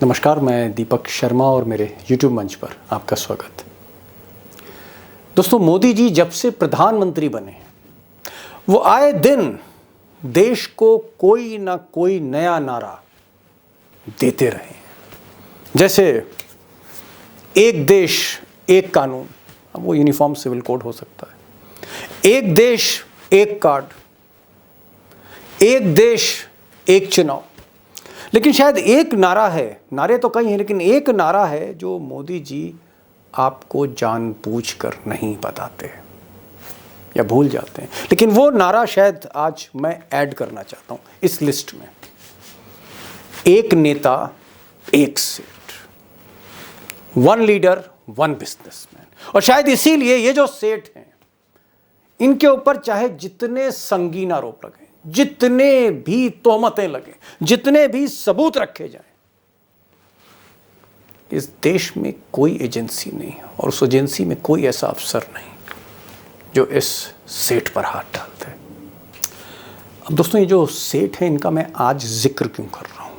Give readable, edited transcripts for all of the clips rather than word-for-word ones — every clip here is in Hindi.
नमस्कार, मैं दीपक शर्मा और मेरे YouTube मंच पर आपका स्वागत। दोस्तों, मोदी जी जब से प्रधानमंत्री बने वो आए दिन देश को कोई ना कोई नया नारा देते रहे। जैसे एक देश एक कानून, अब वो यूनिफॉर्म सिविल कोड हो सकता है, एक देश एक कार्ड, एक देश एक चुनाव। लेकिन शायद एक नारा है, नारे तो कई हैं लेकिन एक नारा है जो मोदी जी आपको जानबूझकर नहीं बताते या भूल जाते हैं, लेकिन वो नारा शायद आज मैं ऐड करना चाहता हूं इस लिस्ट में। एक नेता एक सेठ, वन लीडर वन बिजनेसमैन। और शायद इसीलिए ये जो सेठ हैं इनके ऊपर चाहे जितने संगीन आरोप लगे, जितने भी तोहमतें लगे, जितने भी सबूत रखे जाएं, इस देश में कोई एजेंसी नहीं और उस एजेंसी में कोई ऐसा अफसर नहीं जो इस सेठ पर हाथ डालते हैं। अब दोस्तों, ये जो सेठ हैं इनका मैं आज जिक्र क्यों कर रहा हूं?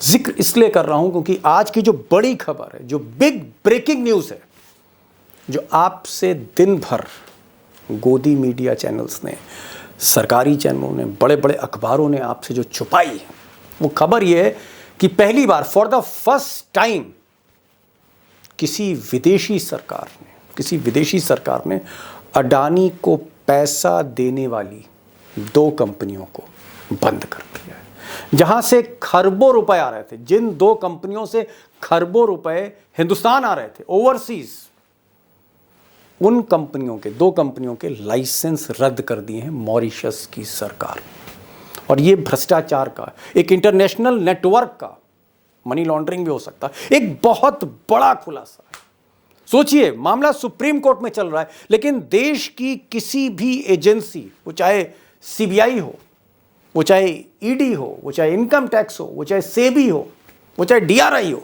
जिक्र इसलिए कर रहा हूं क्योंकि आज की जो बड़ी खबर है, जो बिग ब्रेकिंग न्यूज़ है, जो आपसे दिन भर गोदी मीडिया चैनल्स ने, सरकारी चैनलों ने, बड़े बड़े अखबारों ने आपसे जो छुपाई, वो खबर ये है कि पहली बार फॉर द फर्स्ट टाइम किसी विदेशी सरकार ने अडानी को पैसा देने वाली दो कंपनियों को बंद कर दिया है। जहां से खरबों रुपए आ रहे थे, जिन दो कंपनियों से खरबों रुपए हिंदुस्तान आ रहे थे ओवरसीज, उन कंपनियों के, दो कंपनियों के लाइसेंस रद्द कर दिए हैं मॉरिशस की सरकार। और ये भ्रष्टाचार का, एक इंटरनेशनल नेटवर्क का, मनी लॉन्ड्रिंग भी हो सकता है, एक बहुत बड़ा खुलासा है। सोचिए, मामला सुप्रीम कोर्ट में चल रहा है, लेकिन देश की किसी भी एजेंसी, वो चाहे सीबीआई हो, वो चाहे ईडी हो, वो चाहे इनकम टैक्स हो, वो चाहे सेबी हो, वो चाहे डीआरआई हो,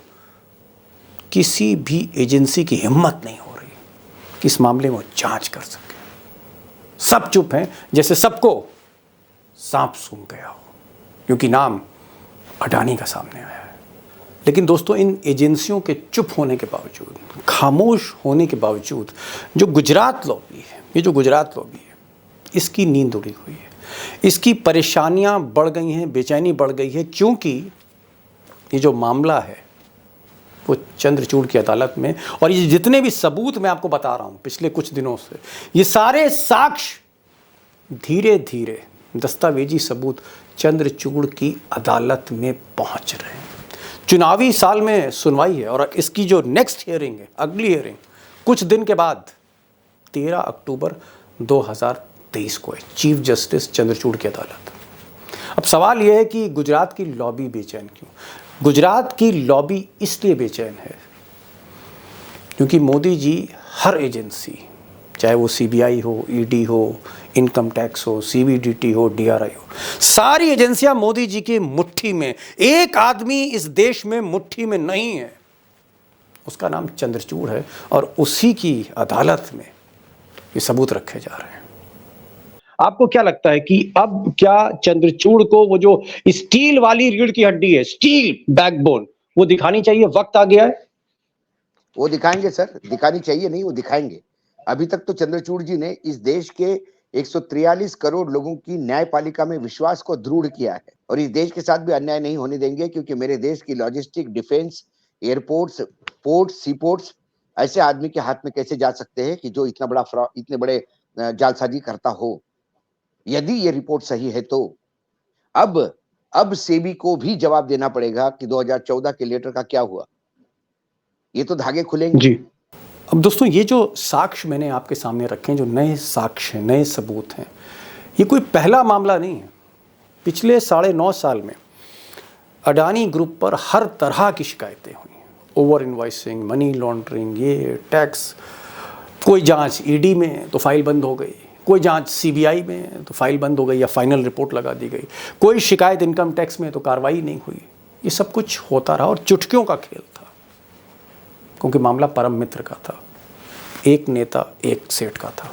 किसी भी एजेंसी की हिम्मत नहीं हो कि इस मामले में जांच कर सके। सब चुप हैं, जैसे सबको सांप सूंघ गया हो, क्योंकि नाम अडानी का सामने आया है। लेकिन दोस्तों, इन एजेंसियों के चुप होने के बावजूद, खामोश होने के बावजूद, जो गुजरात लॉबी है, ये जो गुजरात लॉबी है, इसकी नींद उड़ी हुई है, इसकी परेशानियां बढ़ गई हैं, बेचैनी बढ़ गई है, क्योंकि ये जो मामला है वो चंद्रचूड़ की अदालत में, और ये जितने भी सबूत मैं आपको बता रहा हूं पिछले कुछ दिनों से, ये सारे साक्ष्य धीरे धीरे, दस्तावेजी सबूत चंद्रचूड़ की अदालत में पहुंच रहे हैं। चुनावी साल में सुनवाई है और इसकी जो नेक्स्ट हियरिंग है, अगली हियरिंग कुछ दिन के बाद 13 अक्टूबर 2023 को है, चीफ जस्टिस चंद्रचूड़ की अदालत। अब सवाल यह है कि गुजरात की लॉबी बेचैन क्यों? गुजरात की लॉबी इसलिए बेचैन है क्योंकि मोदी जी हर एजेंसी, चाहे वो सीबीआई हो, ईडी हो, इनकम टैक्स हो, सीबीडीटी हो, डीआरआई हो, सारी एजेंसियां मोदी जी की मुट्ठी में। एक आदमी इस देश में मुट्ठी में नहीं है, उसका नाम चंद्रचूड़ है, और उसी की अदालत में ये सबूत रखे जा रहे हैं। आपको क्या लगता है कि अब क्या चंद्रचूड़ को वो जो स्टील वाली रीढ़ की हड्डी है, स्टील बैकबोन, वो दिखानी चाहिए? वक्त आ गया है। वो दिखाएंगे सर, दिखानी चाहिए नहीं, वो दिखाएंगे। अभी तक तो चंद्रचूड़ जी ने इस देश के 143 करोड़ लोगों की न्यायपालिका में विश्वास को दृढ़ किया है, और इस देश के साथ भी अन्याय नहीं होने देंगे, क्योंकि मेरे देश की लॉजिस्टिक, डिफेंस, एयरपोर्ट्स, पोर्ट्स, सीपोर्ट्स ऐसे आदमी के हाथ में कैसे जा सकते हैं कि जो इतना बड़ा फ्रॉड, इतने बड़े जालसाजी करता हो। यदि ये रिपोर्ट सही है तो अब सेबी को भी जवाब देना पड़ेगा कि 2014 के लेटर का क्या हुआ। ये तो धागे खुलेंगे जी। अब दोस्तों, ये जो साक्ष्य मैंने आपके सामने रखे हैं, जो नए साक्ष्य हैं, नए सबूत हैं, ये कोई पहला मामला नहीं है। पिछले 9.5 साल में अडानी ग्रुप पर हर तरह की शिकायतें हुई, ओवर इनवॉइसिंग, मनी लॉन्ड्रिंग, ये टैक्स। कोई जांच ईडी में तो फाइल बंद हो गई, कोई जांच सीबीआई में तो फाइल बंद हो गई या फाइनल रिपोर्ट लगा दी गई, कोई शिकायत इनकम टैक्स में तो कार्रवाई नहीं हुई। ये सब कुछ होता रहा और चुटकियों का खेल था, क्योंकि मामला परम मित्र का था, एक नेता एक सेठ का था।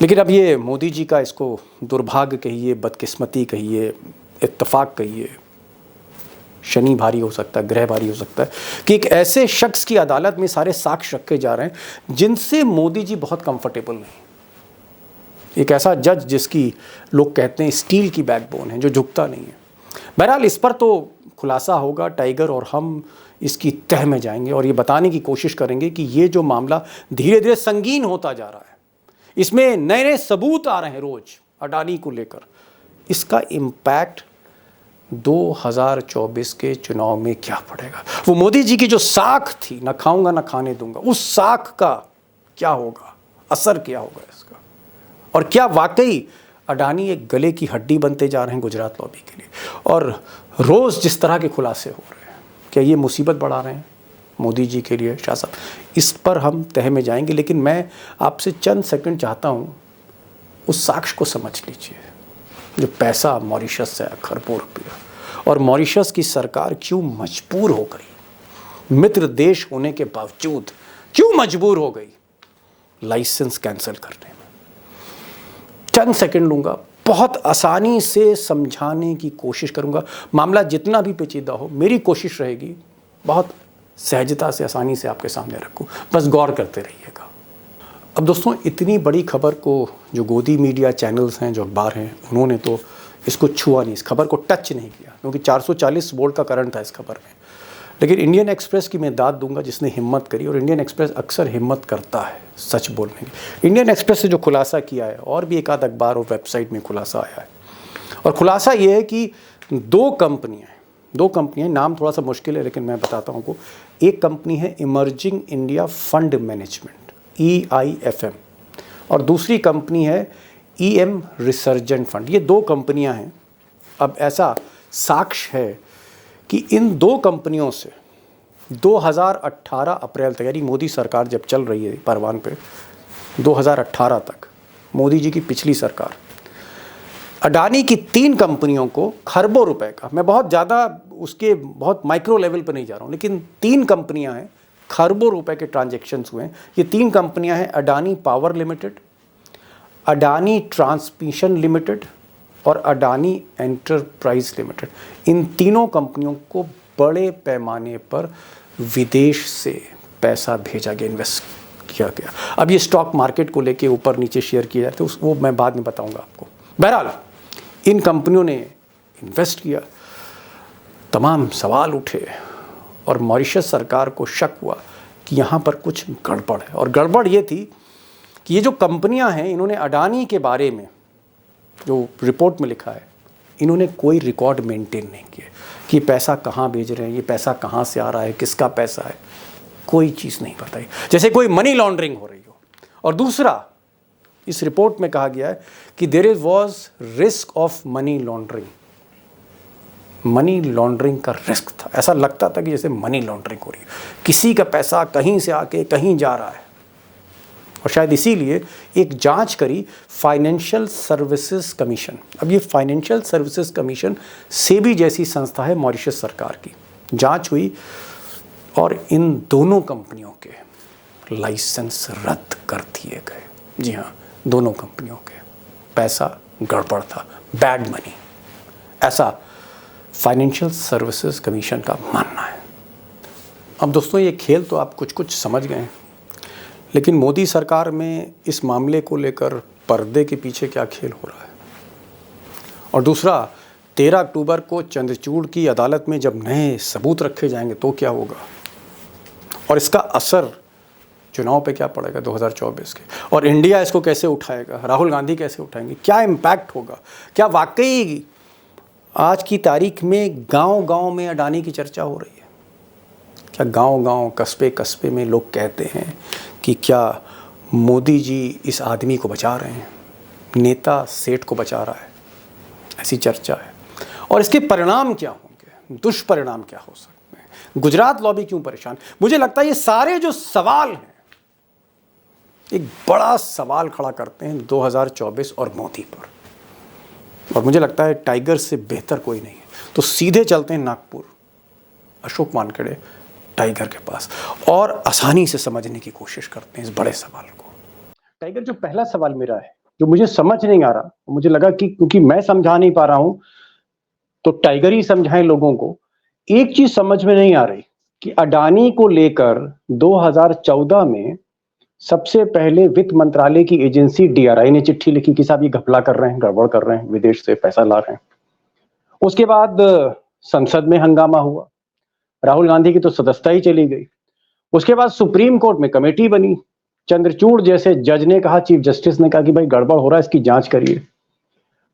लेकिन अब ये मोदी जी का, इसको दुर्भाग्य कहिए, बदकिस्मती कहिए, इत्तेफाक कहिए, शनि भारी हो सकता है, ग्रह भारी हो सकता है कि एक ऐसे शख्स की अदालत में सारे साक्ष्य रखे जा रहे हैं जिनसे मोदी जी बहुत कंफर्टेबल नहीं। एक ऐसा जज जिसकी लोग कहते हैं स्टील की बैकबोन है, जो झुकता नहीं है। बहरहाल इस पर तो खुलासा होगा, टाइगर और हम इसकी तह में जाएंगे और ये बताने की कोशिश करेंगे कि ये जो मामला धीरे धीरे संगीन होता जा रहा है, इसमें नए नए सबूत आ रहे हैं रोज अडानी को लेकर, इसका इम्पैक्ट 2024 के चुनाव में क्या पड़ेगा। वो मोदी जी की जो साख थी, ना खाऊंगा ना खाने दूंगा, उस साख का क्या होगा, असर क्या होगा इसका, और क्या वाकई अडानी एक गले की हड्डी बनते जा रहे हैं गुजरात लॉबी के लिए। और रोज जिस तरह के खुलासे हो रहे हैं, क्या ये मुसीबत बढ़ा रहे हैं मोदी जी के लिए शाह साहब, इस पर हम तह में जाएंगे। लेकिन मैं आपसे चंद सेकंड चाहता हूँ, उस साक्ष्य को समझ लीजिए। जो पैसा मॉरिशस से आया, खरबों रुपया, और मॉरिशस की सरकार क्यों मजबूर हो गई, मित्र देश होने के बावजूद क्यों मजबूर हो गई लाइसेंस कैंसिल करने में। चंद सेकंड लूंगा, बहुत आसानी से समझाने की कोशिश करूंगा। मामला जितना भी पेचीदा हो, मेरी कोशिश रहेगी बहुत सहजता से, आसानी से आपके सामने रखूं, बस गौर करते रहिएगा। अब दोस्तों, इतनी बड़ी खबर को जो गोदी मीडिया चैनल्स हैं, जो अखबार हैं, उन्होंने तो इसको छुआ नहीं, इस खबर को टच नहीं किया, क्योंकि 440 वोल्ट का करंट था इस खबर में। लेकिन इंडियन एक्सप्रेस की मैं दाद दूंगा जिसने हिम्मत करी, और इंडियन एक्सप्रेस अक्सर हिम्मत करता है सच बोलने की। इंडियन एक्सप्रेस से जो खुलासा किया है, और भी एक आध अखबार और वेबसाइट में खुलासा आया है, और खुलासा ये है कि दो कंपनियां, नाम थोड़ा सा मुश्किल है लेकिन मैं बताता हूँ आपको। एक कंपनी है emerging India fund management, EIFM, और दूसरी कंपनी है EM रिसर्जेंट फंड। ये दो कंपनियां हैं। अब ऐसा साक्ष्य है कि इन दो कंपनियों से 2018 अप्रैल तक, यानी मोदी सरकार जब चल रही है परवान पे, 2018 तक मोदी जी की पिछली सरकार, अडानी की 3 कंपनियों को खरबों रुपए का, मैं बहुत ज़्यादा उसके बहुत माइक्रो लेवल पर नहीं जा रहा हूँ, लेकिन 3 कंपनियां हैं, खरबों रुपए के ट्रांजैक्शंस हुए हैं। ये 3 कंपनियां हैं Adani power limited, Adani transmission limited और अडानी एंटरप्राइज लिमिटेड। इन तीनों कंपनियों को बड़े पैमाने पर विदेश से पैसा भेजा गया, इन्वेस्ट किया गया। अब ये स्टॉक मार्केट को लेके ऊपर नीचे शेयर किए जाते हैं, वो मैं बाद में बताऊंगा आपको। बहरहाल इन कंपनियों ने इन्वेस्ट किया, तमाम सवाल उठे, और मॉरिशस सरकार को शक हुआ कि यहाँ पर कुछ गड़बड़ है। और गड़बड़ ये थी कि ये जो कंपनियाँ हैं, इन्होंने अडानी के बारे में जो रिपोर्ट में लिखा है, इन्होंने कोई रिकॉर्ड मेंटेन नहीं किया कि पैसा कहाँ भेज रहे हैं, ये पैसा कहाँ से आ रहा है, किसका पैसा है, कोई चीज़ नहीं बताई, जैसे कोई मनी लॉन्ड्रिंग हो रही हो। और दूसरा, इस रिपोर्ट में कहा गया है कि there was risk of money laundering का रिस्क था। ऐसा लगता था कि जैसे मनी लॉन्ड्रिंग हो रही है, किसी का पैसा कहीं से आके कहीं जा रहा है। और शायद इसीलिए एक जांच करी फाइनेंशियल सर्विसेज कमीशन। अब ये फाइनेंशियल सर्विसेज कमीशन सेबी जैसी संस्था है मॉरिशस सरकार की। जांच हुई और इन दोनों कंपनियों के लाइसेंस रद्द कर दिए गए। जी हाँ, दोनों कंपनियों के पैसा गड़बड़ था, बैड मनी, ऐसा फाइनेंशियल सर्विसेज कमीशन का मानना है। अब दोस्तों, ये खेल तो आप कुछ कुछ समझ गए हैं, लेकिन मोदी सरकार में इस मामले को लेकर पर्दे के पीछे क्या खेल हो रहा है। और दूसरा, 13 अक्टूबर को चंद्रचूड़ की अदालत में जब नए सबूत रखे जाएंगे तो क्या होगा, और इसका असर चुनाव पे क्या पड़ेगा 2024 के, और इंडिया इसको कैसे उठाएगा, राहुल गांधी कैसे उठाएंगे, क्या इम्पैक्ट होगा। क्या वाकई आज की तारीख में गांव-गांव में अडानी की चर्चा हो रही है? क्या गांव-गांव, कस्बे-कस्बे में लोग कहते हैं कि क्या मोदी जी इस आदमी को बचा रहे हैं, नेता सेठ को बचा रहा है? ऐसी चर्चा है। और इसके परिणाम क्या होंगे, दुष्परिणाम क्या हो सकते हैं, गुजरात लॉबी क्यों परेशान? मुझे लगता है ये सारे जो सवाल हैं एक बड़ा सवाल खड़ा करते हैं 2024 और मोदी पर। और मुझे लगता है टाइगर से बेहतर कोई नहीं है। तो सीधे चलते हैं नागपुर, अशोक वानखेड़े टाइगर के पास, और आसानी से समझने की कोशिश करते हैं इस बड़े सवाल को। टाइगर, जो पहला सवाल मेरा है, जो मुझे समझ नहीं आ रहा, मुझे लगा कि क्योंकि मैं समझा नहीं पा रहा हूं तो टाइगर ही समझाएं लोगों को, एक चीज समझ में नहीं आ रही कि अडानी को लेकर 2014 में सबसे पहले वित्त मंत्रालय की एजेंसी डीआरआई ने चिट्ठी लिखी कि साहब ये घपला कर रहे हैं, गड़बड़ कर रहे हैं, विदेश से पैसा ला रहे हैं। उसके बाद संसद में हंगामा हुआ, राहुल गांधी की तो सदस्यता ही चली गई। उसके बाद सुप्रीम कोर्ट में कमेटी बनी, चंद्रचूड़ जैसे जज ने कहा, चीफ जस्टिस ने कहा कि भाई गड़बड़ हो रहा है, इसकी जांच करिए।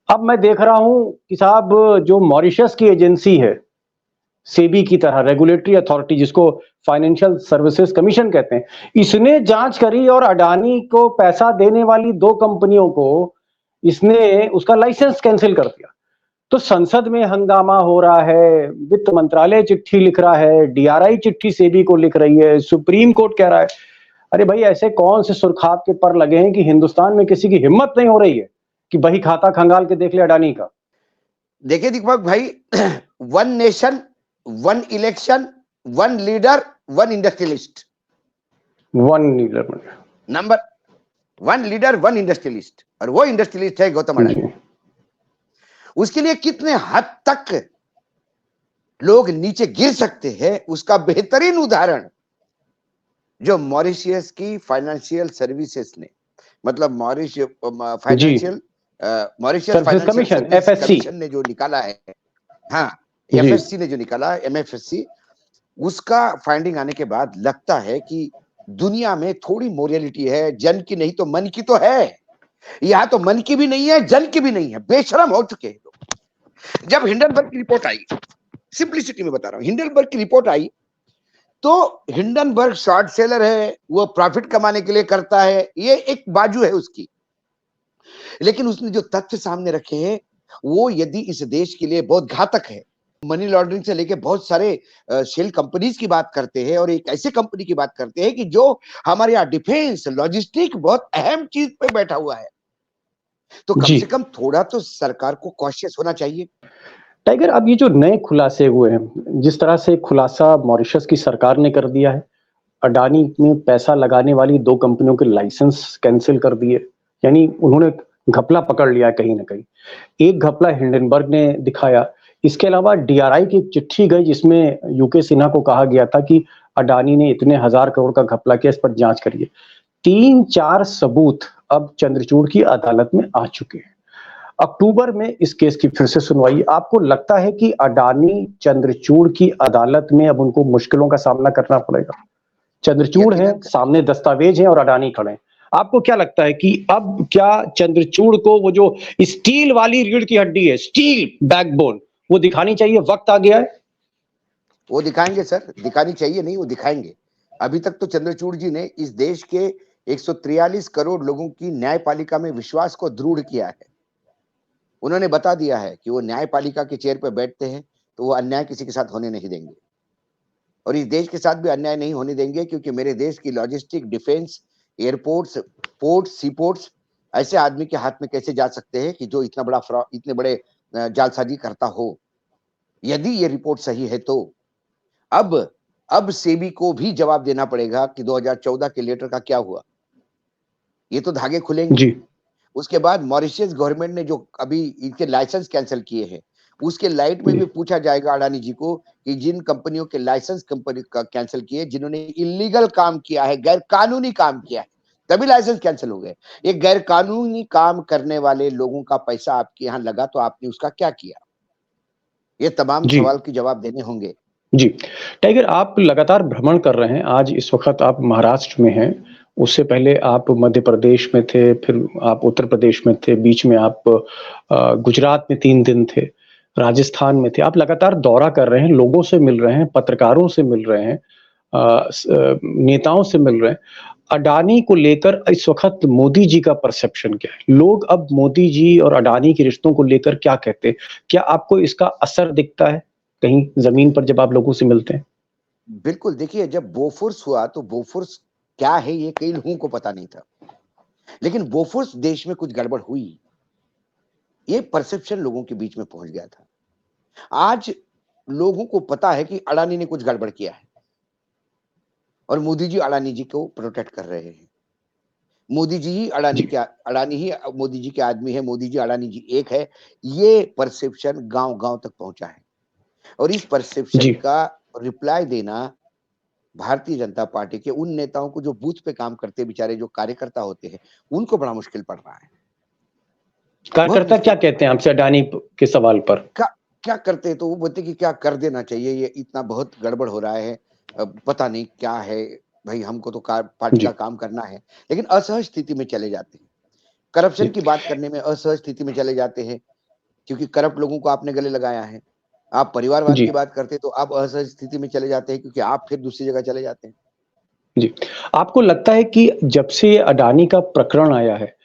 अब मैं देख रहा हूं कि साहब जो मॉरिशस की एजेंसी है, सेबी की तरह रेगुलेटरी अथॉरिटी, जिसको फाइनेंशियल सर्विसेज कमीशन कहते हैं, इसने जांच करी और अडानी को पैसा देने वाली दो कंपनियों को इसने उसका लाइसेंस कैंसिल कर दिया। तो संसद में हंगामा हो रहा है, वित्त मंत्रालय चिट्ठी लिख रहा है, डीआरआई चिट्ठी सेबी को लिख रही है, सुप्रीम कोर्ट कह रहा है। अरे भाई, ऐसे कौन से सुरखाब के पर लगे हैं कि हिंदुस्तान में किसी की हिम्मत नहीं हो रही है कि बही खाता खंगाल के देख ले अडानी का। देखिए दीपक भाई, one nation, one election, one leader, one industrialist. One leader, number one leader, one industrialist, और वो इंडस्ट्रियलिस्ट है गौतम अडानी। उसके लिए कितने हद तक लोग नीचे गिर सकते हैं, उसका बेहतरीन उदाहरण जो मॉरिशियस की फाइनेंशियल सर्विसेज ने, मतलब Mauritius financial commission, FSc commission ने जो निकाला है, हाँ एफएससी ने जो निकाला है, एमएफएससी, उसका फाइंडिंग आने के बाद लगता है कि दुनिया में थोड़ी मोरालिटी है, जन की नहीं तो मन की तो है। यहाँ तो मन की भी नहीं है, जन की भी नहीं है, बेशरम हो चुके हैं लोग। जब हिंडनबर्ग की रिपोर्ट आई, सिंपलिसिटी में बता रहा हूं, हिंडनबर्ग की रिपोर्ट आई, तो हिंडनबर्ग शॉर्ट सेलर है, वो प्रॉफिट कमाने के लिए करता है, ये एक बाजू है उसकी। लेकिन उसने जो तथ्य सामने रखे हैं, वो यदि इस देश के लिए बहुत घातक है। मनी लॉन्ड्रिंग से लेके बहुत सारे शेल कंपनीज की बात करते हैं, और एक ऐसे कंपनी की बात करते हैं कि जो हमारे यहाँ डिफेंस लॉजिस्टिक बहुत अहम चीज पे बैठा हुआ है। तो कम से कम थोड़ा तो सरकार को कॉशियस होना चाहिए। टाइगर, अब ये जो नए खुलासे हुए हैं, जिस तरह से खुलासा मॉरिशस की सरकार ने कर दिया है, अडानी में पैसा लगाने वाली दो कंपनियों के लाइसेंस कैंसिल कर दिए, यानी उन्होंने घपला पकड़ लिया कहीं ना कहीं। एक घपला हिंडनबर्ग ने दिखाया, इसके अलावा डीआरआई की एक चिट्ठी गई जिसमें यूके सिन्हा को कहा गया था कि अडानी ने इतने हजार करोड़ का घपला किया, इस पर जांच करिए। 3-4 सबूत अब चंद्रचूड़ की अदालत में आ चुके हैं। अक्टूबर में इस केस की फिर से सुनवाई। आपको लगता है कि अडानी चंद्रचूड़ की अदालत में अब उनको मुश्किलों का सामना करना पड़ेगा? चंद्रचूड़ है सामने, दस्तावेज है, और अडानी खड़े हैं। आपको क्या लगता है कि अब क्या चंद्रचूड़ को वो जो स्टील वाली रीढ़ की हड्डी है, स्टील बैकबोन, वो दिखानी चाहिए? वक्त आ गया है। वो दिखाएंगे सर, दिखानी चाहिए नहीं, वो दिखाएंगे। अभी तक तो चंद्रचूड़ जी ने इस देश के 143 करोड़ लोगों की न्यायपालिका में विश्वास को दृढ़ किया है। उन्होंने बता दिया है कि वो न्यायपालिका के चेयर पर बैठते हैं तो वो अन्याय किसी के साथ होने नहीं देंगे, और इस देश के साथ भी अन्याय नहीं होने देंगे, क्योंकि मेरे देश की लॉजिस्टिक, डिफेंस, एयरपोर्ट्स, पोर्ट्स, सी पोर्ट्स ऐसे आदमी के हाथ में कैसे जा सकते हैं कि जो इतना बड़ा फ्रॉड, इतने बड़े जालसाजी करता हो। यदि ये रिपोर्ट सही है तो अब सेबी को भी जवाब देना पड़ेगा कि 2014 के लेटर का क्या हुआ। ये तो धागे खुलेंगे जी। उसके बाद मॉरिशस गवर्नमेंट ने जो अभी इनके लाइसेंस कैंसिल किए हैं, उसके लाइट में भी पूछा जाएगा अडानी जी को कि जिन कंपनियों के लाइसेंस कंपनी का कैंसिल किए, जिन्होंने इलीगल काम किया है, गैर कानूनी काम किया है, तभी लाइसेंस कैंसिल हो गए। ये गैर कानूनी काम करने वाले लोगों का पैसा आपके यहाँ लगा, तो आपने उसका क्या किया? ये तमाम सवाल के जवाब देने होंगे। जी टाइगर, आप लगातार भ्रमण कर रहे हैं। आज इस वक्त आप महाराष्ट्र में हैं, उससे पहले आप मध्य प्रदेश में थे, फिर आप उत्तर प्रदेश में थे, बीच में आप गुजरात में 3 दिन थे, राजस्थान में थे। आप लगातार दौरा कर रहे हैं, लोगों से मिल रहे हैं, पत्रकारों से मिल रहे हैं, नेताओं से मिल रहे हैं। अडानी को लेकर इस वक्त मोदी जी का परसेप्शन क्या है? लोग अब मोदी जी और अडानी के रिश्तों को लेकर क्या कहते हैं? क्या आपको इसका असर दिखता है कहीं जमीन पर जब आप लोगों से मिलते हैं? बिल्कुल, देखिए जब बोफोर्स हुआ तो बोफोर्स क्या है ये कई लोगों को पता नहीं था, लेकिन बोफोर्स देश में कुछ गड़बड़ हुई, ये परसेप्शन लोगों के बीच में पहुंच गया था। आज लोगों को पता है कि अडानी ने कुछ गड़बड़ किया है, और मोदी जी अडानी जी को प्रोटेक्ट कर रहे हैं। मोदी जी ही अडानी ही मोदी जी के आदमी है, मोदी जी अडानी जी एक है, ये परसेप्शन गांव-गांव तक पहुंचा है। और इस परसेप्शन जी का रिप्लाई देना भारतीय जनता पार्टी के उन नेताओं को जो बूथ पे काम करते बेचारे जो कार्यकर्ता होते हैं, उनको बड़ा मुश्किल पड़ रहा है। बहुत कार्यकर्ता मुश्किल क्या कहते हैं आपसे अडानी के सवाल पर? क्या क्या करते हैं, तो वो बोलते कि क्या कर देना चाहिए, ये इतना बहुत गड़बड़ हो रहा है, पता नहीं क्या है भाई, हमको तो पार्टी का जी काम करना है। लेकिन असहज स्थिति में चले जाते हैं, करप्शन जी की बात करने में असहज स्थिति में चले जाते हैं, क्योंकि करप्ट लोगों को आपने गले लगाया है। आप परिवारवाद जी की बात करते हैं तो आप असहज स्थिति में चले जाते हैं, क्योंकि आप फिर दूसरी जगह चले जाते हैं। जी। आपको लगता है कि जब से ये अडानी का प्रकरण आया है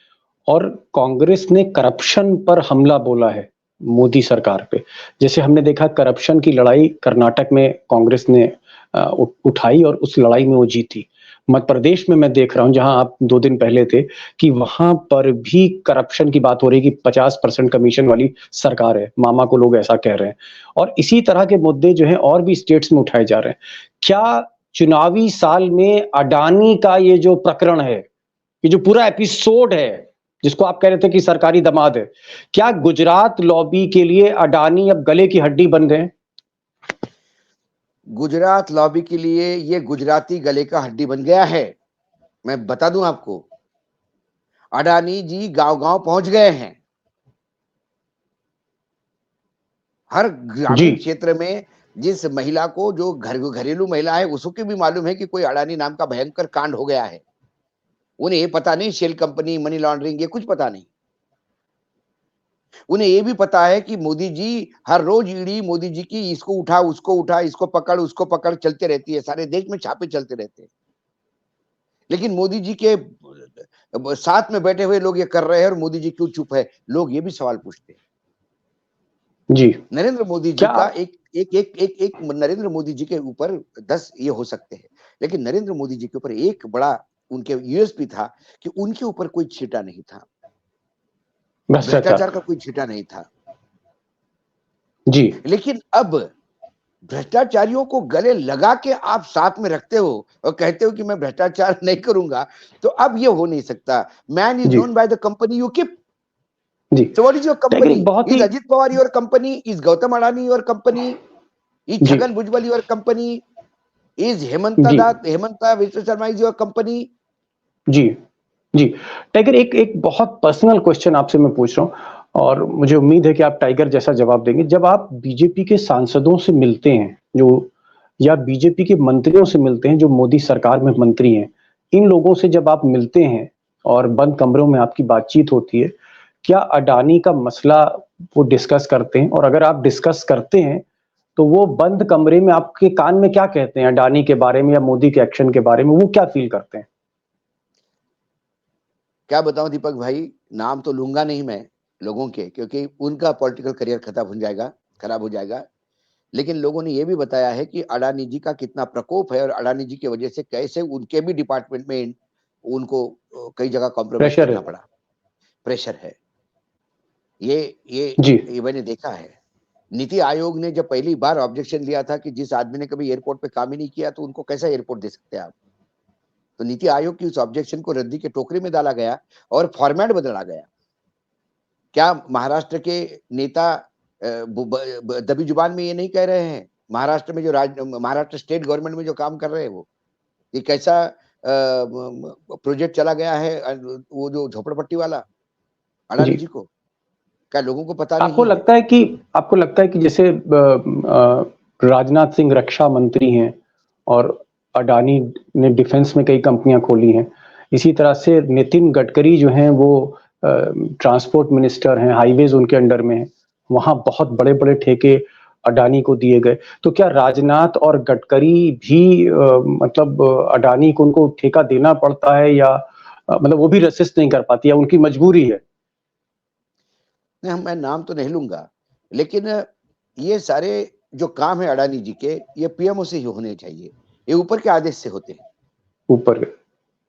और कांग्रेस ने करप्शन पर हमला बोला है मोदी सरकार पे, जैसे हमने देखा करप्शन की लड़ाई कर्नाटक में कांग्रेस ने उठाई और उस लड़ाई में वो जीती। मध्य प्रदेश में मैं देख रहा हूं, जहां आप 2 दिन पहले थे, कि वहां पर भी करप्शन की बात हो रही है कि 50% कमीशन वाली सरकार है, मामा को लोग ऐसा कह रहे हैं। और इसी तरह के मुद्दे जो हैं और भी स्टेट्स में उठाए जा रहे हैं। क्या चुनावी साल में अडानी का ये जो प्रकरण है, ये जो पूरा एपिसोड है, जिसको आप कह रहे थे कि सरकारी दामाद है, क्या गुजरात लॉबी के लिए अडानी अब गले की हड्डी बन गए? गुजरात लॉबी के लिए ये गुजराती गले का हड्डी बन गया है। मैं बता दूं आपको, अडानी जी गांव-गांव पहुंच गए हैं। हर जी ग्रामीण क्षेत्र में जिस महिला को, जो घरेलू महिला है, उसको भी मालूम है कि कोई अडानी नाम का भयंकर कांड हो गया है। उन्हें ये पता नहीं शेल कंपनी, मनी लॉन्ड्रिंग, ये कुछ पता नहीं। उन्हें ये भी पता है कि मोदी जी हर रोज ईडी मोदी जी की इसको उठा, उसको उठा, उसको पकड़ चलते रहती है, सारे देश में छापे चलते रहते हैं। लेकिन मोदी जी के साथ में बैठे हुए लोग ये कर रहे हैं और मोदी जी क्यों चुप है, लोग ये भी सवाल पूछते हैं। जी। नरेंद्र मोदी जी क्या का एक नरेंद्र मोदी जी के ऊपर 10 ये हो सकते हैं, लेकिन नरेंद्र मोदी जी के ऊपर एक बड़ा उनके यूएसपी था कि उनके ऊपर कोई छींटा नहीं था, भ्रष्टाचार? भ्रष्टाचार का कोई छींटा नहीं था। जी लेकिन अब भ्रष्टाचारियों को गले लगा के आप साथ में रखते हो और कहते हो कि मैं भ्रष्टाचार नहीं करूंगा, तो अब ये हो नहीं सकता। मैन इज जी known by the company you keep. जी। So what is your tiger, company? एक बहुत Is ही Ajit Pawar your company? Is Gautam Adani your company? Is जी Chhagan Bhujbal your company? Is Hemanta ji Hemanta Vishwa Sharma is your company? जी जी। टाइगर, एक एक बहुत पर्सनल क्वेश्चन आपसे मैं पूछ रहा हूँ और मुझे उम्मीद है कि आप टाइगर जैसा जवाब देंगे। जब आप बीजेपी के सांसदों से मिलते हैं, जो या बीजेपी के मंत्रियों से मिलते हैं जो मोदी सरकार में मंत्री हैं, इन लोगों से जब आप मिलते हैं और बंद कमरों में आपकी बातचीत होती है, क्या अडानी का मसला वो डिस्कस करते हैं? और अगर आप डिस्कस करते हैं तो वो बंद कमरे में आपके कान में क्या कहते हैं अडानी के बारे में या मोदी के एक्शन के बारे में? वो क्या फील करते हैं? क्या बताऊं दीपक भाई, नाम तो लूंगा नहीं मैं लोगों के, क्योंकि उनका पॉलिटिकल करियर खत्म हो जाएगा, खराब हो जाएगा। लेकिन लोगों ने ये भी बताया है कि अडानी जी का कितना प्रकोप है और अडानी जी की वजह से कैसे उनके भी डिपार्टमेंट में उनको कई जगह कॉम्प्रोमाइज प्रेशर करना है। पड़ा, प्रेशर है। ये ये जी ये मैंने देखा है। नीति आयोग ने जब पहली बार ऑब्जेक्शन लिया था कि जिस आदमी ने कभी एयरपोर्ट पे काम ही नहीं किया, तो उनको कैसा एयरपोर्ट दे सकते हैं आप? तो नीति आयोग की उस ऑब्जेक्शन को रद्दी के टोकरी में डाला गया और फॉर्मेट बदला गया। क्या महाराष्ट्र के नेता दबी जुबान में ये नहीं कह रहे हैं? महाराष्ट्र में जो महाराष्ट्र स्टेट गवर्नमेंट में जो काम कर रहे हैं, वो ये कैसा प्रोजेक्ट चला गया है, वो जो झोपड़पट्टी वाला जी। अडानी जी को, क्या लोगों को पता आपको नहीं है? लगता है कि आपको लगता है कि जैसे राजनाथ सिंह रक्षा मंत्री हैं और अडानी ने डिफेंस में कई कंपनियां खोली हैं, इसी तरह से नितिन गडकरी जो हैं वो ट्रांसपोर्ट मिनिस्टर हैं, हाईवेज उनके अंडर में है, वहां बहुत बड़े बड़े ठेके अडानी को दिए गए। तो क्या राजनाथ और गडकरी भी मतलब अडानी को उनको ठेका देना पड़ता है या मतलब वो भी रेसिस्ट नहीं कर पाती या उनकी मजबूरी है? नहीं, मैं नाम तो नहीं लूंगा, लेकिन ये सारे जो काम है अडानी जी के, ये पीएमओ से ही होने चाहिए, ये ऊपर के आदेश से होते हैं। ऊपर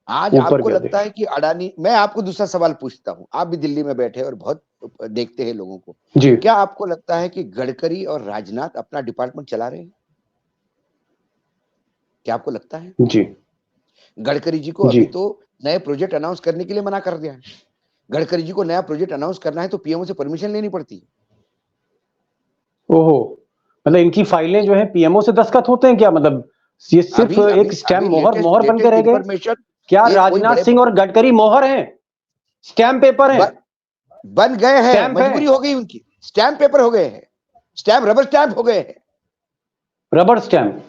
आज ऊपर आपको के लगता आदेश। है कि अडानी, मैं आपको दूसरा सवाल पूछता हूं, आप भी दिल्ली में बैठे और बहुत देखते हैं लोगों को, जी क्या आपको लगता है कि गडकरी और राजनाथ अपना डिपार्टमेंट चला रहे हैं? क्या आपको लगता है? जी गडकरी जी को जी। अभी तो नए प्रोजेक्ट अनाउंस करने के लिए मना कर दिया है। गडकरी जी को नया प्रोजेक्ट अनाउंस करना है तो पीएमओ से परमिशन लेनी पड़ती है। ओहो। मतलब इनकी फाइलें जो है पीएमओ से दस्तखत होते हैं क्या? मतलब ये सिर्फ अभी अभी एक स्टैम्प अभी मोहर मोहर बन के रह लेटेस्ट गए? इंफॉर्मेशन, क्या ये कोई राजनाथ बड़े सिंह और गडकरी मोहर हैं, स्टैम्प पेपर हैं, बन गए हैं, स्टैम्प है, मजबूरी हो गई उनकी, स्टैम्प पेपर हो गए हैं, स्टैम्प रबर स्टैम्प हो गए हैं। Rubber stamp?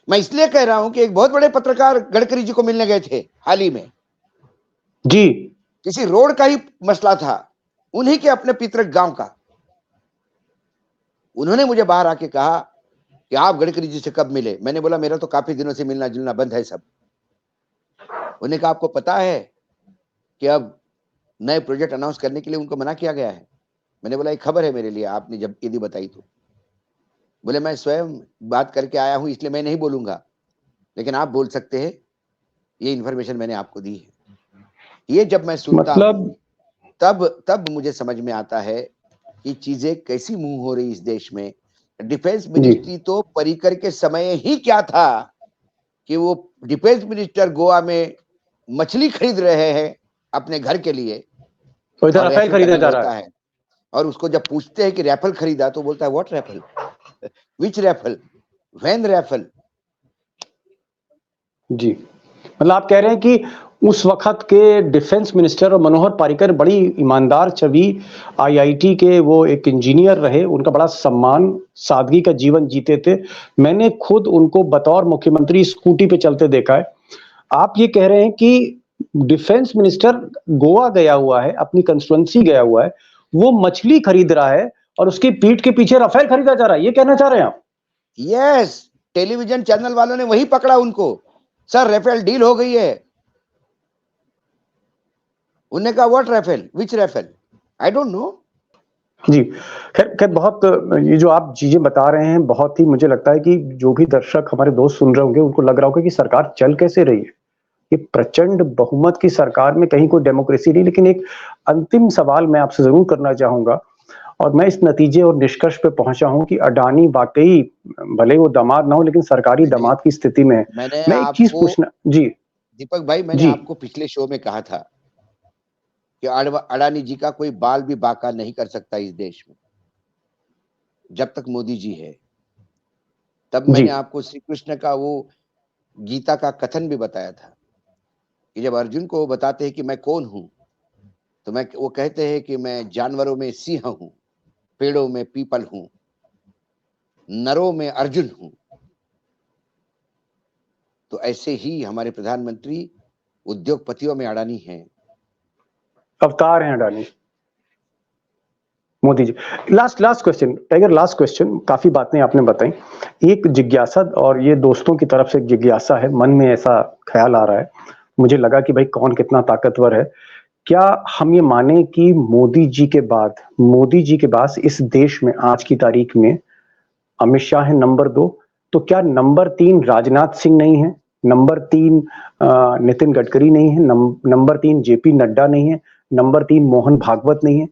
मैं इसलिए कह रहा हूं कि एक बहुत बड़े पत्रकार गडकरी जी को मिलने गए थे हाल ही में, जी। किसी रोड का ही मसला था, उन्हीं के अपने पितृक गांव का। उन्होंने मुझे बाहर आके कहा कि आप गडकरी जी से कब मिले? मैंने बोला मेरा तो काफी दिनों से मिलना जुलना बंद है सब। उन्होंने कहा आपको पता है कि अब नए प्रोजेक्ट अनाउंस करने के लिए उनको मना किया गया है? मैंने बोला एक खबर है मेरे लिए, आपने जब यदि बताई तो। बोले मैं स्वयं बात करके आया हूं इसलिए मैं नहीं बोलूंगा, लेकिन आप बोल सकते हैं, ये इन्फॉर्मेशन मैंने आपको दी है। ये जब मैं सुनता हूं मतलब तब तब मुझे समझ में आता है कि चीजें कैसी मूव हो रही इस देश में। डिफेंस जी, मिनिस्ट्री तो पर्रिकर के समय ही क्या था कि वो डिफेंस मिनिस्टर गोवा में मछली खरीद रहे हैं अपने घर के लिए, तो इधर और राफेल राइफल का खरीदना डील चाह रहा होता है। है, और उसको जब पूछते हैं कि राइफल खरीदा तो बोलता है what rifle, which rifle, when rifle. जी, मतलब आप कह रहे हैं कि उस वक्त के डिफेंस मिनिस्टर और मनोहर पर्रिकर बड़ी ईमानदार छवि, आईआईटी के वो एक इंजीनियर रहे, उनका बड़ा सम्मान, सादगी का जीवन जीते थे। मैंने खुद उनको बतौर मुख्यमंत्री स्कूटी पे चलते देखा है। आप ये कह रहे हैं कि डिफेंस मिनिस्टर गोवा गया हुआ है, अपनी कंस्टिट्यूएंसी गया हुआ है, वो मछली खरीद रहा है और उसकी पीठ के पीछे राफेल खरीदा जा रहा है, ये कहना चाह रहे हैं आप? यस, टेलीविजन चैनल वालों ने वही पकड़ा उनको, सर राफेल डील हो गई है। उन्होंने कहा what Rafale, which Rafale, I don't know. जी, खैर खैर बहुत ये जो आप चीज़ें बता रहे हैं, बहुत ही मुझे लगता है कि जो भी दर्शक हमारे दोस्त सुन रहे होंगे, उनको लग रहा होगा कि सरकार चल कैसे रही है। ये प्रचंड बहुमत की सरकार में कहीं कोई डेमोक्रेसी नहीं, लेकिन एक अंतिम सवाल मैं आपसे ज़रूर करना चाहूँगा और मैं इस नतीजे और निष्कर्ष पे पहुँचा हूँ कि अडानी वाक़ई भले वो दामाद ना हो, लेकिन सरकारी मैंने दामाद की स्थिति में है। मैंने मैं एक चीज़ आपको पूछना जी, दीपक भाई, मैंने जी, आपको पिछले शो में कहा था कि अडानी जी का कोई बाल भी बाका नहीं कर सकता इस देश में जब तक मोदी जी है। तब जी, मैंने आपको श्री कृष्ण का वो गीता का कथन भी बताया था कि जब अर्जुन को वो बताते हैं कि मैं कौन हूं, तो वो कहते हैं कि मैं जानवरों में सिंह हूं, पेड़ों में पीपल हूं, नरों में अर्जुन हूं। तो ऐसे ही हमारे प्रधानमंत्री उद्योगपतियों में अडानी हैं। अवतार हैं Adani, Modi ji. Last last question tiger, last question, काफी बातें आपने बताई। एक जिज्ञासा, और ये दोस्तों की तरफ से एक जिज्ञासा है, मन में ऐसा ख्याल आ रहा है, मुझे लगा कि भाई कौन कितना ताकतवर है। क्या हम ये माने कि मोदी जी के बाद इस देश में आज की तारीख में अमित शाह है नंबर 2, तो क्या नंबर 3 राजनाथ सिंह नहीं है? नंबर 3 नितिन गडकरी नहीं है? नंबर 3 जेपी नड्डा नहीं है? नंबर 3 मोहन भागवत नहीं है?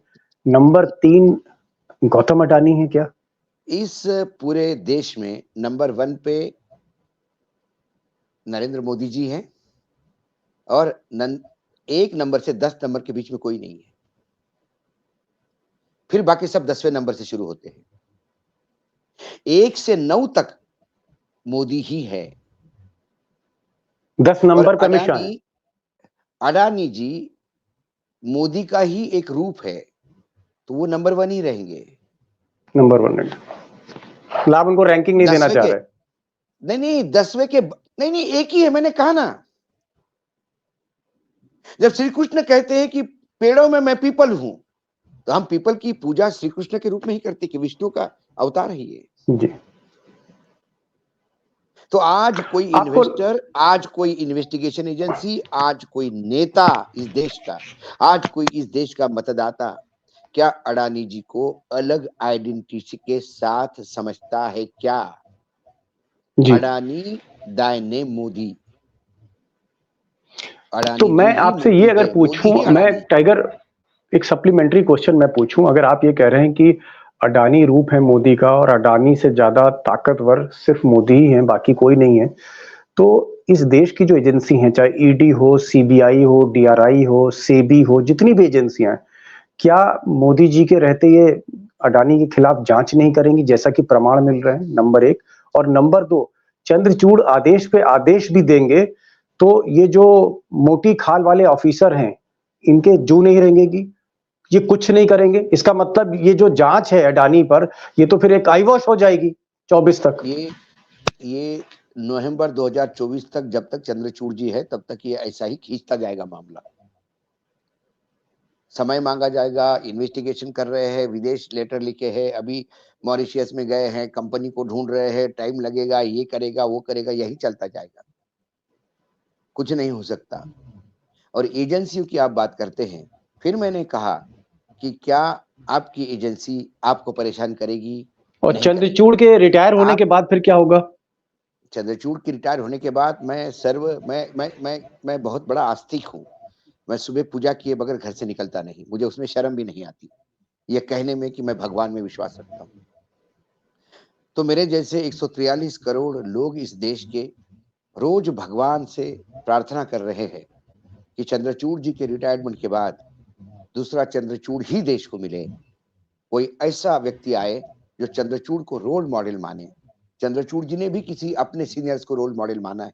नंबर 3 गौतम अडानी है क्या? इस पूरे देश में नंबर 1 पे नरेंद्र मोदी जी हैं, और 1 नंबर से 10 नंबर के बीच में कोई नहीं है। फिर बाकी सब 10वें नंबर से शुरू होते हैं। 1 से 9 तक मोदी ही है। 10 और नंबर पे अमित शाह है। अडानी जी मोदी का ही एक रूप है, तो वो नंबर 1 ही रहेंगे। नंबर 1 है। लाभ उनको रैंकिंग नहीं देना 10वें चाह के, रहे। नहीं 10वें के, नहीं एक ही है, मैंने कहा ना। जब श्री कृष्ण कहते हैं कि पेड़ों में मैं पीपल हूं, तो हम पीपल की पूजा श्री कृष्ण के रूप में ही करते कि विष्णु का अवतार है ये। जी, तो आज कोई आपको इन्वेस्टर, आज कोई इन्वेस्टिगेशन एजेंसी, आज कोई नेता इस देश का, आज कोई इस देश का मतदाता क्या अडानी जी को अलग आइडेंटिटी के साथ समझता है क्या? जी, अडानी दायने मोदी, तो अडानी जी मैं ही आपसे ये मोदी अगर है, मोदी पूछूं, ही मैं अडानी। टाइगर एक सप्लीमेंट्री क्वेश्चन मैं पूछूं, अगर आप ये कह रहे हैं कि अडानी रूप है मोदी का और अडानी से ज्यादा ताकतवर सिर्फ मोदी ही है, बाकी कोई नहीं है, तो इस देश की जो एजेंसी हैं, चाहे ईडी हो, सीबीआई हो, डीआरआई हो, सेबी हो, जितनी भी एजेंसियां हैं, क्या मोदी जी के रहते ये अडानी के खिलाफ जांच नहीं करेंगी जैसा कि प्रमाण मिल रहे हैं, नंबर 1। और नंबर 2, चंद्रचूड़ आदेश पे आदेश भी देंगे तो ये जो मोटी खाल वाले ऑफिसर हैं इनके जू नहीं रहेंगी, ये कुछ नहीं करेंगे। इसका मतलब ये जो जांच है अडानी पर, ये तो फिर एक आई वॉश हो जाएगी 24 तक। ये नवंबर 2024 तक, जब तक चंद्रचूड़ जी है तब तक ये ऐसा ही खींचता जाएगा मामला। समय मांगा जाएगा, इन्वेस्टिगेशन कर रहे हैं, विदेश लेटर लिखे हैं, अभी मॉरिशियस में गए हैं, कंपनी को ढूंढ रहे हैं, टाइम लगेगा, ये करेगा वो करेगा, यही चलता जाएगा, कुछ नहीं हो सकता। और एजेंसियों की आप बात करते हैं, फिर मैंने कहा कि क्या आपकी एजेंसी आपको परेशान करेगी? और चंद्रचूड़ के रिटायर होने के बाद फिर क्या होगा? चंद्रचूड़ के रिटायर होने के बाद मैं बहुत बड़ा आस्तिक हूँ। मैं सुबह पूजा किए बगैर घर से निकलता नहीं, मुझे उसमें शर्म भी नहीं आती ये कहने में कि मैं भगवान में विश्वास रखता हूँ। तो मेरे जैसे 143 करोड़ लोग इस देश के रोज भगवान से प्रार्थना कर रहे हैं कि चंद्रचूड़ जी के रिटायरमेंट के बाद दूसरा चंद्रचूड़ ही देश को मिले, कोई ऐसा व्यक्ति आए जो चंद्रचूड़ को रोल मॉडल माने। चंद्रचूड़ जी ने भी किसी अपने सीनियर्स को रोल मॉडल माना है,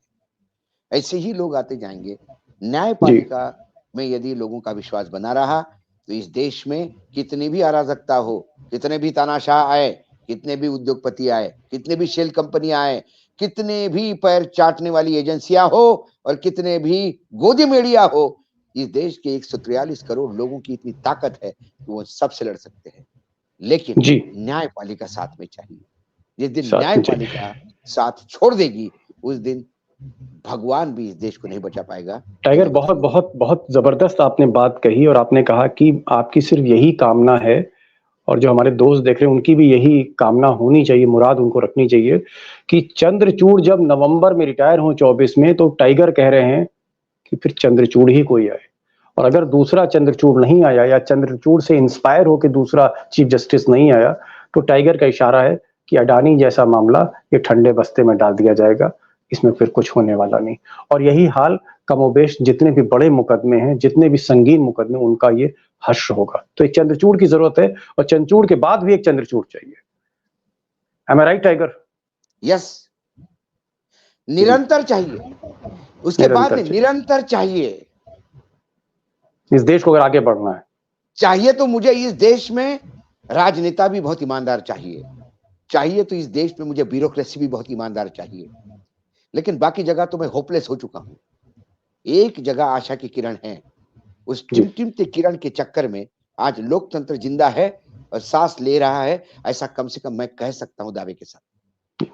ऐसे ही लोग आते जाएंगे। न्यायपालिका में यदि लोगों का विश्वास बना रहा तो इस देश में कितनी भी अराजकता हो, कितने भी तानाशाह आए, कितने भी उद्योगपति आए, कितने भी शेल कंपनी आए, कितने भी पैर चाटने वाली एजेंसियां हो और कितने भी गोदी मीडिया हो, इस देश के 143 करोड़ लोगों की इतनी ताकत है कि वो सबसे लड़ सकते हैं। लेकिन न्यायपालिका साथ में चाहिए। जिस दिन न्यायपालिका साथ छोड़ देगी उस दिन भगवान भी इस देश को नहीं बचा पाएगा। टाइगर, बहुत बहुत बहुत जबरदस्त आपने बात कही और आपने कहा कि आपकी सिर्फ यही कामना है और जो हमारे दोस्त देख रहे हैं उनकी भी यही कामना होनी चाहिए, मुराद उनको रखनी चाहिए कि चंद्रचूड़ जब नवंबर में रिटायर हो 24 में, तो टाइगर कह रहे हैं कि फिर चंद्रचूड़ ही कोई आए। और अगर दूसरा चंद्रचूड़ नहीं आया या चंद्रचूड़ से इंस्पायर होकर दूसरा चीफ जस्टिस नहीं आया, तो टाइगर का इशारा है कि अडानी जैसा मामला ये ठंडे बस्ते में डाल दिया जाएगा, इसमें फिर कुछ होने वाला नहीं। और यही हाल कमोबेश जितने भी बड़े मुकदमे हैं, जितने भी संगीन मुकदमे, उनका ये हश्र होगा। तो एक चंद्रचूड़ की जरूरत है और चंद्रचूड़ के बाद भी एक चंद्रचूड़ चाहिए। Am I right, tiger? Yes, निरंतर चाहिए, उसके बाद निरंतर चाहिए। इस देश को अगर आगे बढ़ना है चाहिए तो मुझे इस देश में राजनेता भी बहुत ईमानदार चाहिए तो इस देश में मुझे ब्यूरोक्रेसी भी बहुत ईमानदार चाहिए। लेकिन बाकी जगह तो मैं होपलेस हो चुका हूं। एक जगह आशा की किरण है, उस टिमटिमते किरण के चक्कर में आज लोकतंत्र जिंदा है और सांस ले रहा है, ऐसा कम से कम मैं कह सकता हूं दावे के साथ।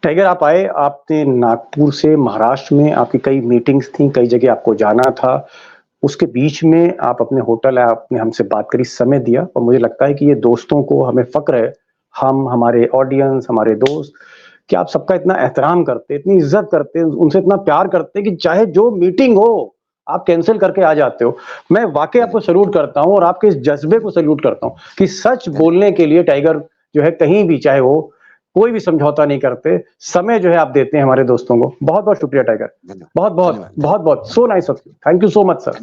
टाइगर, आप आए, आपने नागपुर से महाराष्ट्र में आपकी कई मीटिंग्स थी, कई जगह आपको जाना था, उसके बीच में आप अपने होटल है, आपने हमसे बात करी, समय दिया। और मुझे लगता है कि ये दोस्तों को हमें फक्र है, हम, हमारे ऑडियंस, हमारे दोस्त, कि आप सबका इतना एहतराम करते, इतनी इज्जत करते, उनसे इतना प्यार करते कि चाहे जो मीटिंग हो आप कैंसिल करके आ जाते हो। मैं वाकई आपको सल्यूट करता हूं और आपके इस जज्बे को सल्यूट करता हूं कि सच बोलने के लिए टाइगर जो है कहीं भी, चाहे वो कोई भी समझौता नहीं करते, समय जो है आप देते हैं हमारे दोस्तों को। बहुत बहुत शुक्रिया टाइगर, बहुत बहुत बहुत बहुत, so nice of you, thank you so much sir.